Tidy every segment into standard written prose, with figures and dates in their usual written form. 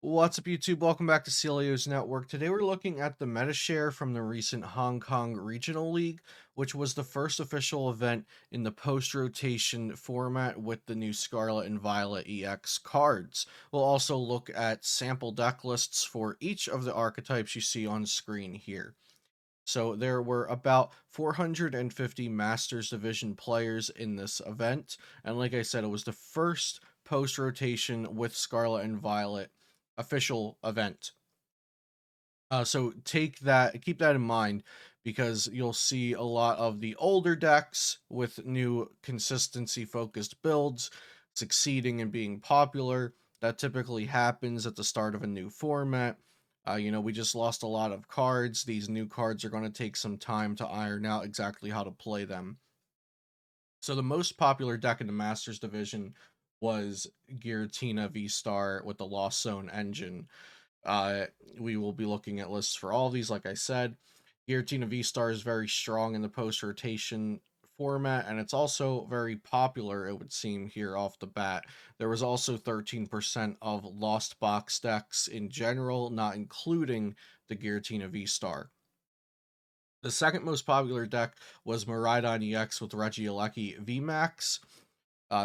What's up, YouTube? Welcome back to Celio's Network. Today we're looking at the meta share from the recent Hong Kong Regional League, which was the first official event in the post-rotation format with the new Scarlet and Violet EX cards. We'll also look at sample deck lists for each of the archetypes you see on screen here. So there were about 450 Masters Division players in this event, and like I said, it was the first post-rotation with Scarlet and Violet official event. So keep that in mind, because you'll see a lot of the older decks with new consistency focused builds succeeding and being popular. That typically happens at the start of a new format. We just lost a lot of cards. These new cards are going to take some time to iron out exactly how to play them. So the most popular deck in the Masters division was Giratina V Star with the Lost Zone engine. Uh, we will be looking at lists for all of these, like I said. Giratina V Star is very strong in the post rotation format, and it's also very popular, it would seem, here off the bat. There was also 13% of Lost Box decks in general, not including the Giratina V Star. The second most popular deck was Miraidon EX with Regieleki VMAX.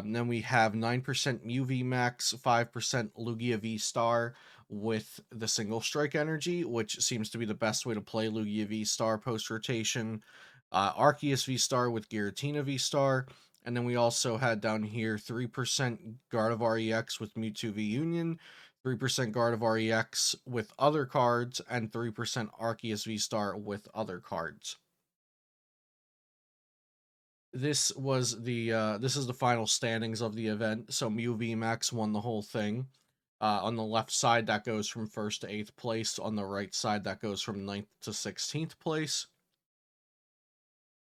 Then we have 9% Mew VMAX, 5% Lugia V Star with the single strike energy, which seems to be the best way to play Lugia V Star post rotation. Arceus V Star with Giratina V Star. And then we also had down here 3% Gardevoir EX with Mewtwo V Union, 3% Gardevoir EX with other cards, and 3% Arceus V Star with other cards. This is the final standings of the event. So Mew VMAX won the whole thing. On the left side, that goes from first to eighth place. On the right side, that goes from 9th to 16th place.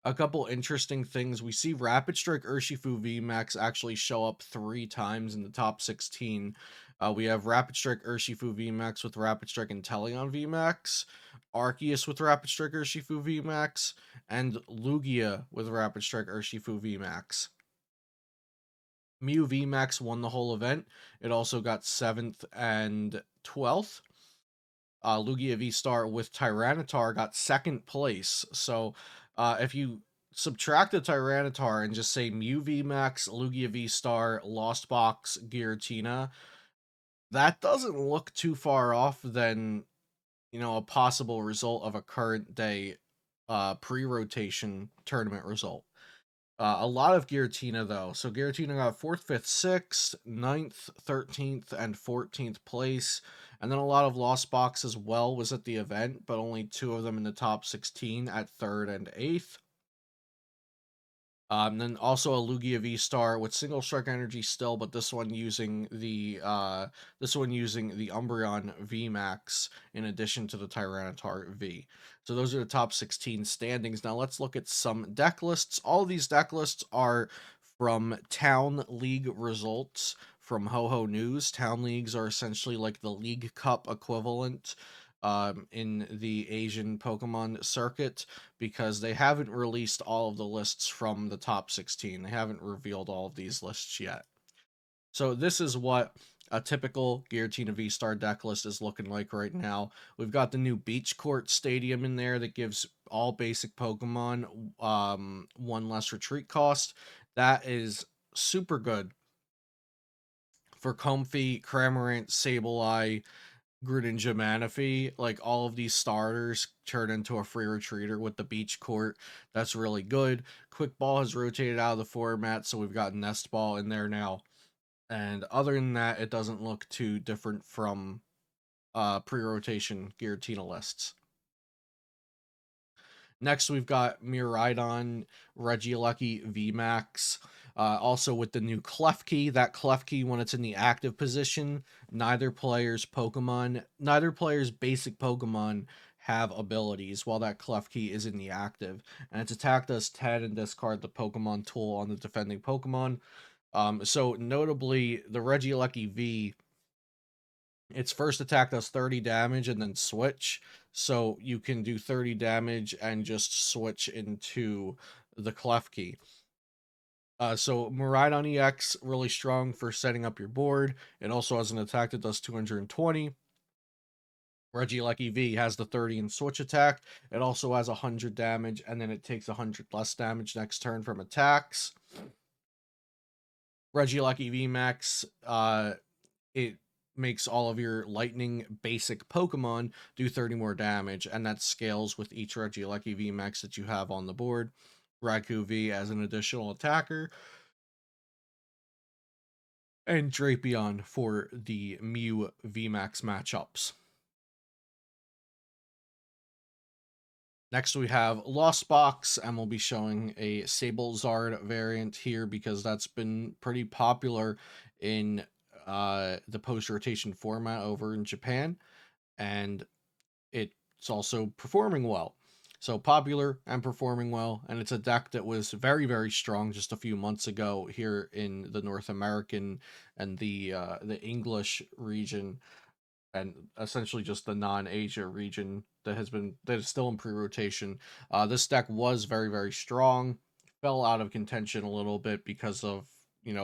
A couple interesting things. We see Rapid Strike Urshifu VMAX actually show up 3 times in the top 16. We have Rapid Strike Urshifu VMAX with Rapid Strike Inteleon VMAX, Arceus with Rapid Strike Urshifu VMAX, and Lugia with Rapid Strike Urshifu VMAX. Mew VMAX won the whole event. It also got 7th and 12th. Lugia V Star with Tyranitar got 2nd place. So if you subtract the Tyranitar and just say Mew VMAX, Lugia V Star, Lost Box, Giratina, that doesn't look too far off than, a possible result of a current day pre-rotation tournament result. A lot of Giratina, though. So Giratina got 4th, 5th, 6th, 9th, 13th, and 14th place. And then a lot of Lost Box as well was at the event, but only 2 of them in the top 16 at 3rd and 8th. Then also a Lugia V Star with single strike energy still, but this one using the Umbreon V Max in addition to the Tyranitar V. So those are the top 16 standings. Now let's look at some deck lists. All of these deck lists are from Town League results from Ho Ho News. Town Leagues are essentially like the League Cup equivalent in the Asian Pokemon circuit, because they haven't released all of the lists from the top 16. They haven't revealed all of these lists yet. So this is what a typical Giratina V-Star deck list is looking like right now. We've got the new Beach Court Stadium in there that gives all basic Pokemon 1 less retreat cost. That is super good for Comfey, Cramorant, Sableye, Greninja Manaphy. Like, all of these starters turn into a free retreater with the Beach Court. That's really good. Quick Ball has rotated out of the format, so we've got Nest Ball in there now. And other than that, it doesn't look too different from pre-rotation Giratina lists. Next, we've got Miraidon, Regieleki VMAX. Also with the new Klefki. That Klefki, when it's in the active position, neither player's basic Pokemon have abilities while that Klefki is in the active. And its attack does 10 and discard the Pokemon tool on the defending Pokemon. So notably, the Regieleki V, its first attack does 30 damage and then switch. So you can do 30 damage and just switch into the Klefki. So Miraidon EX, really strong for setting up your board. It also has an attack that does 220. Regieleki EV has the 30 and switch attack. It also has 100 damage, and then it takes 100 less damage next turn from attacks. Regieleki EV Max, it makes all of your lightning basic Pokemon do 30 more damage, and that scales with each Regieleki EV Max that you have on the board. Raikou V as an additional attacker, and Drapion for the Mew VMAX matchups. Next, we have Lost Box, and we'll be showing a Sablezard variant here because that's been pretty popular in the post-rotation format over in Japan, and it's also performing well. So popular and performing well, and it's a deck that was very, very strong just a few months ago here in the North American and the English region, and essentially just the non-Asia region that is still in pre-rotation. This deck was very, very strong. Fell out of contention a little bit because of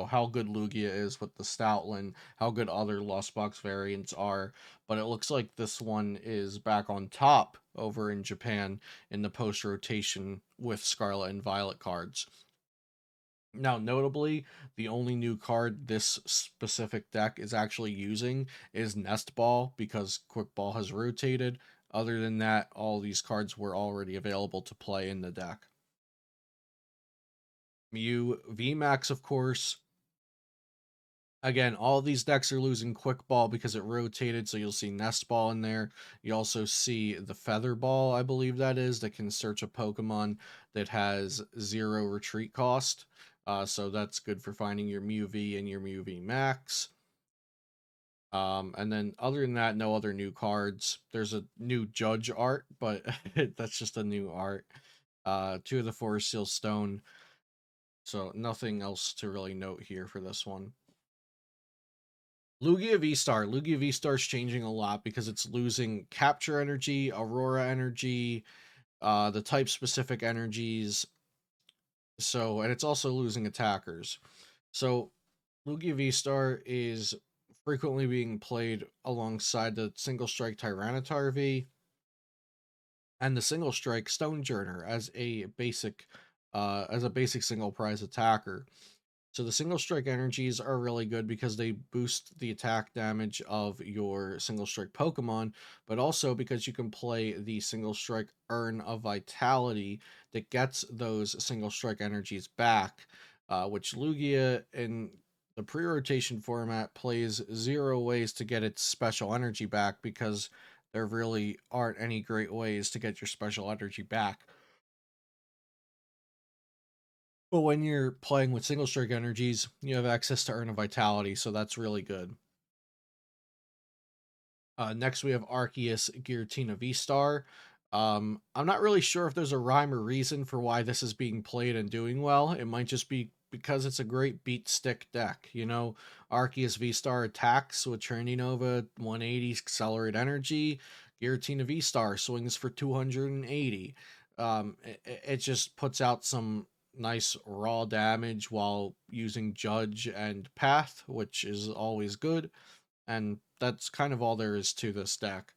how good Lugia is with the Stoutland, how good other Lost Box variants are, but it looks like this one is back on top over in Japan in the post rotation with Scarlet and Violet cards. Now, notably, the only new card this specific deck is actually using is Nest Ball because Quick Ball has rotated. Other than that, all these cards were already available to play in the deck. Mew VMAX, of course. Again, all these decks are losing Quick Ball because it rotated, so you'll see Nest Ball in there. You also see the Feather Ball, I believe that is, that can search a Pokemon that has 0 retreat cost. So that's good for finding your Mew V and your Mew V Max. And then other than that, no other new cards. There's a new Judge art, but that's just a new art. 2 of the Forest Seal Stone. So nothing else to really note here for this one. Lugia V-Star. Lugia V-Star is changing a lot because it's losing Capture Energy, Aurora Energy, the type-specific energies. So, and it's also losing attackers. So, Lugia V-Star is frequently being played alongside the Single Strike Tyranitar V and the Single Strike Stonejourner as a basic single prize attacker. So the single strike energies are really good because they boost the attack damage of your single strike Pokemon, but also because you can play the single strike Urn of Vitality that gets those single strike energies back, which Lugia in the pre-rotation format plays 0 ways to get its special energy back because there really aren't any great ways to get your special energy back. But when you're playing with single strike energies, you have access to Urn of Vitality, so that's really good. Next, we have Arceus Giratina V-Star. I'm not really sure if there's a rhyme or reason for why this is being played and doing well. It might just be because it's a great beat stick deck. Arceus V-Star attacks with Trinity Nova, 180 Accelerate Energy. Giratina V-Star swings for 280. It just puts out some nice raw damage while using Judge and Path, which is always good. And that's kind of all there is to this deck.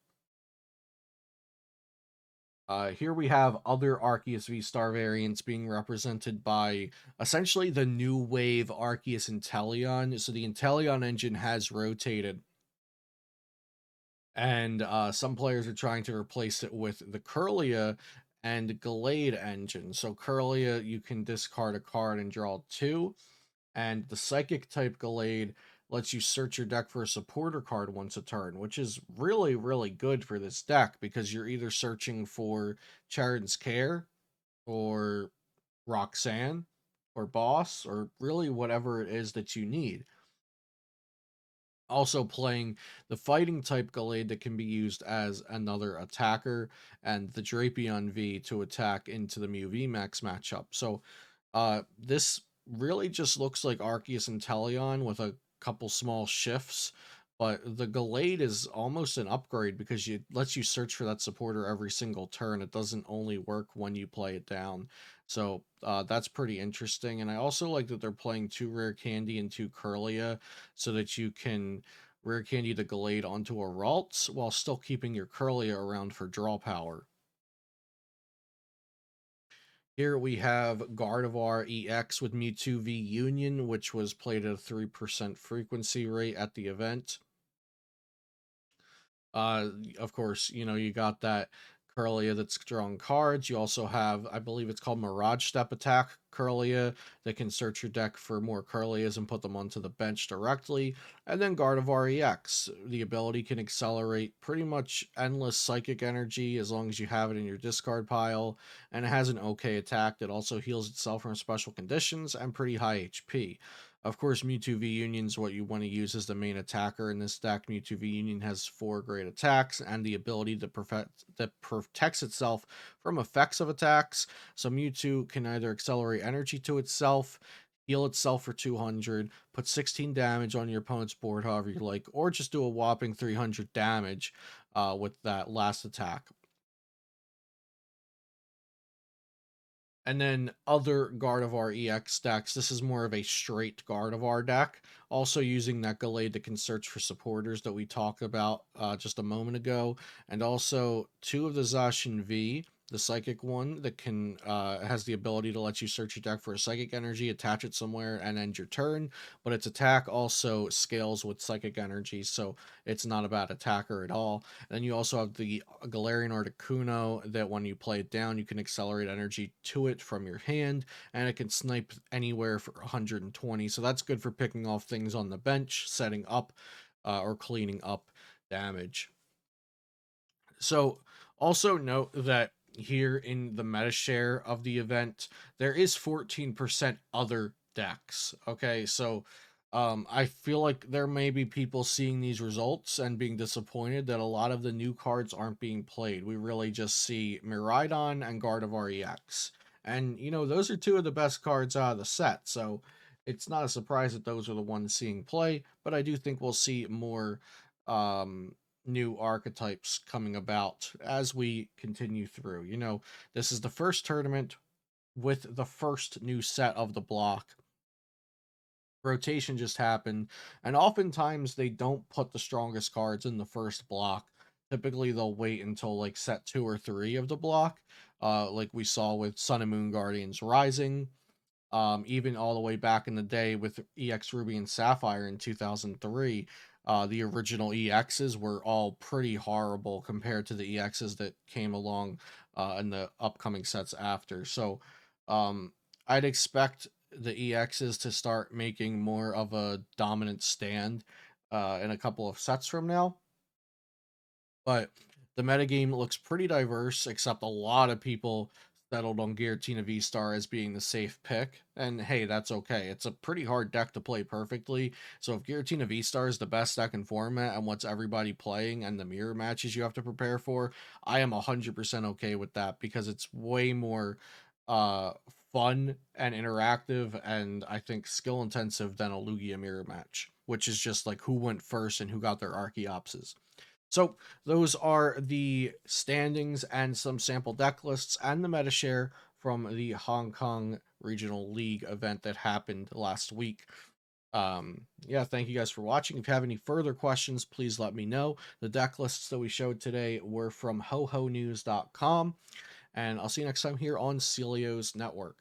Here we have other Arceus V-Star variants being represented by essentially the new wave Arceus Inteleon. So the Inteleon engine has rotated, and some players are trying to replace it with the Kirlia and Gallade engine. So Kirlia, you can discard a card and draw 2, and the Psychic type Gallade lets you search your deck for a supporter card once a turn, which is really, really good for this deck because you're either searching for Charon's Care or Roxanne or Boss or really whatever it is that you need. Also playing the fighting type Gallade that can be used as another attacker, and the Drapion V to attack into the Mew VMAX matchup. So this really just looks like Arceus Inteleon with a couple small shifts, but the Gallade is almost an upgrade because it lets you search for that supporter every single turn. It doesn't only work when you play it down. So that's pretty interesting. And I also like that they're playing 2 Rare Candy and 2 Kirlia so that you can Rare Candy the Gallade onto a Ralts while still keeping your Curlia around for draw power. Here we have Gardevoir EX with Mewtwo V Union, which was played at a 3% frequency rate at the event. Of course, you got that Curlia that's drawing cards. You also have, I believe it's called Mirage Step Attack Curlia that can search your deck for more Curlias and put them onto the bench directly. And then Gardevoir EX. The ability can accelerate pretty much endless psychic energy as long as you have it in your discard pile. And it has an okay attack that also heals itself from special conditions and pretty high HP. Of course, Mewtwo V Union is what you want to use as the main attacker in this deck. Mewtwo V Union has 4 great attacks and the ability to that protects itself from effects of attacks. So Mewtwo can either accelerate energy to itself, heal itself for 200, put 16 damage on your opponent's board however you like, or just do a whopping 300 damage with that last attack. And then other Gardevoir EX decks, this is more of a straight Gardevoir deck, also using that Gallade that can search for supporters that we talked about just a moment ago, and also two of the Zacian V, the psychic one that can has the ability to let you search your deck for a psychic energy, attach it somewhere, and end your turn. But its attack also scales with psychic energy, so it's not a bad attacker at all. Then you also have the Galarian Articuno that when you play it down, you can accelerate energy to it from your hand, and it can snipe anywhere for 120. So that's good for picking off things on the bench, setting up, or cleaning up damage. So also note that here in the meta share of the event, there is 14% other decks. Okay, so I feel like there may be people seeing these results and being disappointed that a lot of the new cards aren't being played. We really just see Miraidon and Gardevoir EX. And, those are two of the best cards out of the set. So it's not a surprise that those are the ones seeing play, but I do think we'll see more um, new archetypes coming about as we continue through. This is the first tournament with the first new set of the block. Rotation just happened, and oftentimes they don't put the strongest cards in the first block. Typically, they'll wait until like set 2 or 3 of the block, like we saw with Sun and Moon Guardians Rising. Even all the way back in the day with EX Ruby and Sapphire in 2003, the original EXs were all pretty horrible compared to the EXs that came along in the upcoming sets after. So um, I'd expect the EXs to start making more of a dominant stand in a couple of sets from now. But the metagame looks pretty diverse, except a lot of people settled on Giratina V Star as being the safe pick. And hey, that's okay. It's a pretty hard deck to play perfectly. So if Giratina V Star is the best deck in format and what's everybody playing and the mirror matches you have to prepare for, I am 100% okay with that because it's way more uh fun and interactive and I think skill intensive than a Lugia mirror match, which is just like who went first and who got their Archeopses. So those are the standings and some sample deck lists and the meta share from the Hong Kong Regional League event that happened last week. Yeah, thank you guys for watching. If you have any further questions, please let me know. The deck lists that we showed today were from hohonews.com, and I'll see you next time here on Celio's Network.